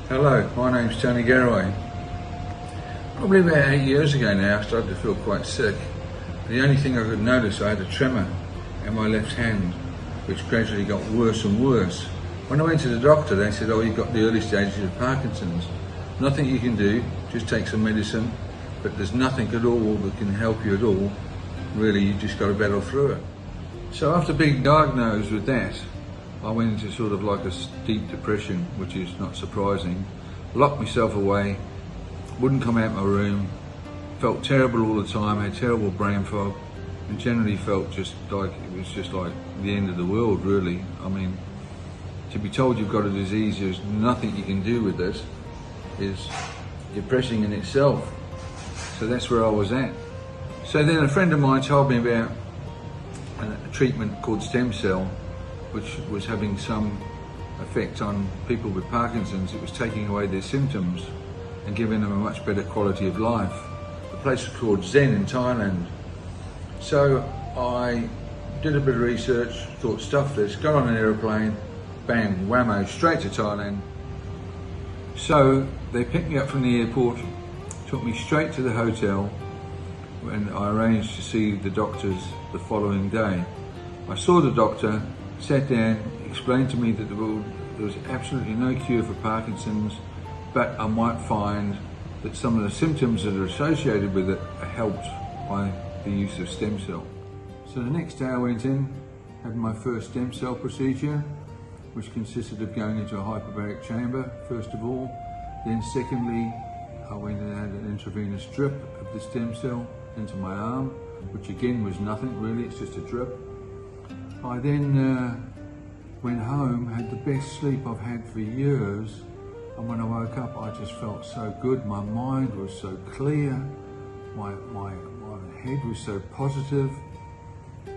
Hello, my name's Tony Garraway. Probably about 8 years ago now I started to feel quite sick. The only thing I could notice, I had a tremor in my left hand, which gradually got worse and worse. When I went to the doctor, they said, oh, you've got the early stages of Parkinson's. Nothing you can do, just take some medicine, but there's nothing at all that can help you at all. Really, you just got to battle through it. So after being diagnosed with that, I went into sort of like a deep depression, which is not surprising. Locked myself away, wouldn't come out my room, felt terrible all the time, had terrible brain fog, and generally felt just like it was just like the end of the world, really. I mean, to be told you've got a disease, there's nothing you can do with this, is depressing in itself. So that's where I was at. So then a friend of mine told me about a treatment called stem cell, which was having some effect on people with Parkinson's. It was taking away their symptoms and giving them a much better quality of life. The place was called Zen in Thailand. So I did a bit of research, thought stuff this, got on an aeroplane, bang, whammo, straight to Thailand. So they picked me up from the airport, took me straight to the hotel, and I arranged to see the doctors the following day. I saw the doctor, sat down, explained to me that there was absolutely no cure for Parkinson's, but I might find that some of the symptoms that are associated with it are helped by the use of stem cell. So the next day I went in, had my first stem cell procedure, which consisted of going into a hyperbaric chamber, first of all. Then secondly, I went and had an intravenous drip of the stem cell into my arm, which again was nothing really, it's just a drip. I then went home, had the best sleep I've had for years, and when I woke up I just felt so good. My mind was so clear, my head was so positive.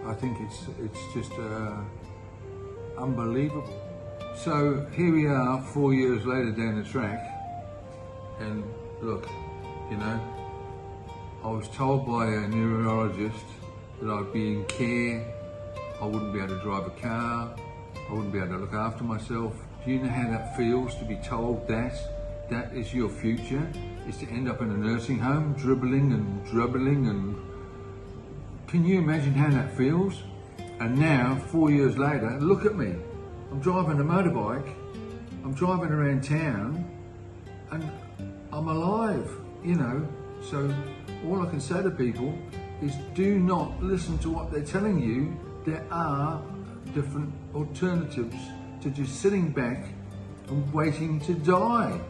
I think it's just unbelievable. So here we are 4 years later down the track, and look, you know, I was told by a neurologist that I'd be in care, I wouldn't be able to drive a car, I wouldn't be able to look after myself. Do you know how that feels to be told that is your future, is to end up in a nursing home, dribbling and drubbling, and can you imagine how that feels? And now, 4 years later, look at me. I'm driving a motorbike, I'm driving around town, and I'm alive, you know. So all I can say to people is do not listen to what they're telling you. There are different alternatives to just sitting back and waiting to die.